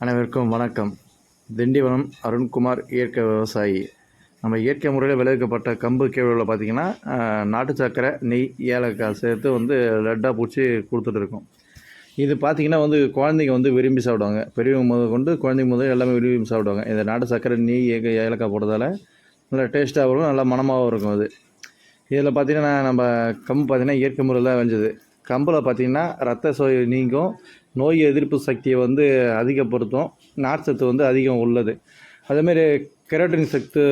அனைவருக்கும் வணக்கம். திண்டிவனம் அருண்குமார் இயற்கை விவசாயி. நம்ம இயற்கை முறையில் விளைவிக்கப்பட்ட கம்பு கேழ்வரகுல பார்த்திங்கன்னா நாட்டு சர்க்கரை, நெய், ஏலக்காய் சேர்த்து லட்டாக பிடிச்சி கொடுத்துட்ருக்கோம். இது பார்த்திங்கன்னா குழந்தைங்க விரும்பி சாப்பிடுவாங்க. பெரியவங்க முதல் கொண்டு குழந்தைங்க முதல் எல்லாமே விரும்பி சாப்பிடுவாங்க. இந்த நாட்டு சர்க்கரை, நெய், ஏலக்காய் போடுறதால நல்லா டேஸ்ட்டாகவும் இருக்கும், நல்லா மணமாகவும் இருக்கும். இதில் பார்த்திங்கன்னா நம்ம கம்பு பார்த்திங்கன்னா இயற்கை முறையில் விளைஞ்சது. கம்பில் பார்த்திங்கன்னா ரத்த சோகை நீங்கும், நோய் எதிர்ப்பு சக்தியை அதிகப்படுத்தும், நார்ச்சத்து அதிகம் உள்ளது. அதேமாரி கெரோட்டின் சத்து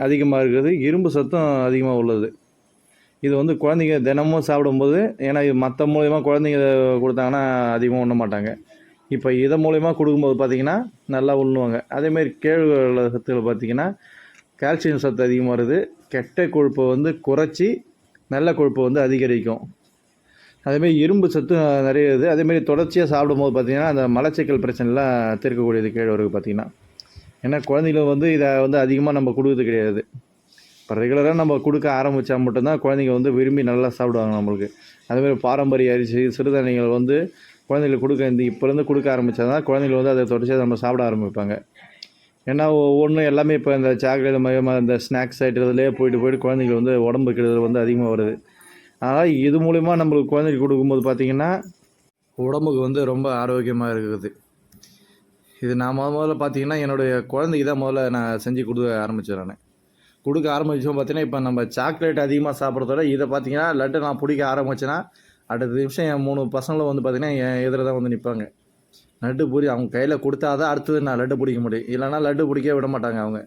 அதிகமாக இருக்குது, இரும்பு சத்தும் அதிகமாக உள்ளது. இது குழந்தைங்க தினமும் சாப்பிடும்போது, ஏன்னா இது மற்ற மூலிமா குழந்தைங்க கொடுத்தாங்கன்னா அதிகமாக உண்ண மாட்டாங்க. இப்போ இதை மூலிமா கொடுக்கும்போது பார்த்திங்கன்னா நல்லா உண்ணுவாங்க. அதேமாரி கேழ்வரகு சத்தில் பார்த்திங்கன்னா கால்சியம் சத்து அதிகமாக வருது, கெட்ட கொழுப்பை குறைச்சி நல்ல கொழுப்பை அதிகரிக்கும். அதேமாரி இரும்பு சத்து நிறைய இருக்குது. அதேமாரி தொடர்ச்சியாக சாப்பிடும்போது பார்த்திங்கன்னா அந்த மலச்சிக்கல் பிரச்சனைலாம் தீர்க்கக்கூடியது கேழ்வரகு பார்த்திங்கன்னா. ஏன்னா குழந்தைங்களுக்கு இதை அதிகமாக நம்ம கொடுக்குறது கிடையாது. இப்போ ரெகுலராக நம்ம கொடுக்க ஆரம்பித்தா மட்டும்தான் குழந்தைங்க விரும்பி நல்லா சாப்பிடுவாங்க நம்மளுக்கு. அதேமாதிரி பாரம்பரிய அரிசி, சிறுதானியங்கள் குழந்தைங்களுக்கு கொடுக்க இப்போலேருந்து கொடுக்க ஆரம்பித்தா தான் குழந்தைங்க அதை தொடர்ச்சியாக நம்ம சாப்பிட ஆரம்பிப்பாங்க. ஏன்னா ஒவ்வொன்றும் எல்லாமே இப்போ இந்த சாக்லேட் மயமாக இந்த ஸ்நாக்ஸ் ஐட்டத்துலேயே போயிட்டு குழந்தைங்க உடம்பு கெடுதல் அதிகமாக வருது. அதனால் இது மூலிமா நம்மளுக்கு குழந்தைக்கு கொடுக்கும்போது பார்த்திங்கன்னா உடம்புக்கு ரொம்ப ஆரோக்கியமாக இருக்குது. இது நான் முதல்ல பார்த்திங்கன்னா என்னுடைய குழந்தைக்கு தான் முதல்ல நான் செஞ்சு கொடுக்க ஆரம்பித்தேன். நான் கொடுக்க ஆரம்பித்தோம் பார்த்திங்கன்னா, இப்போ நம்ம சாக்லேட் அதிகமாக சாப்பிட்றதோட இதை பார்த்திங்கன்னா லட்டு நான் பிடிக்க ஆரம்பித்தேன்னா அடுத்த நிமிஷம் என் 3 பசங்களும் பார்த்திங்கன்னா என் எதிர தான் நிற்பாங்க. லட்டு அவங்க கையில் கொடுத்தா தான் அடுத்தது நான் லட்டு பிடிக்க முடியும், இல்லைனா லட்டு பிடிக்க விட மாட்டாங்க. அவங்க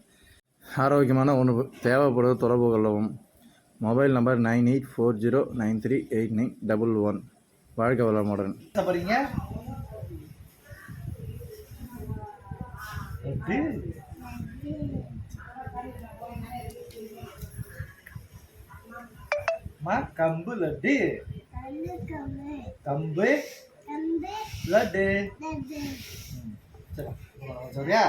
ஆரோக்கியமான உணவு தேவைப்படுறது தொடர்பு கொள்ளவும். Mobile number 9840938911. வாழ்க வளமுடன். கம்பு லட்டு, கம்பு லட்டு சரியா?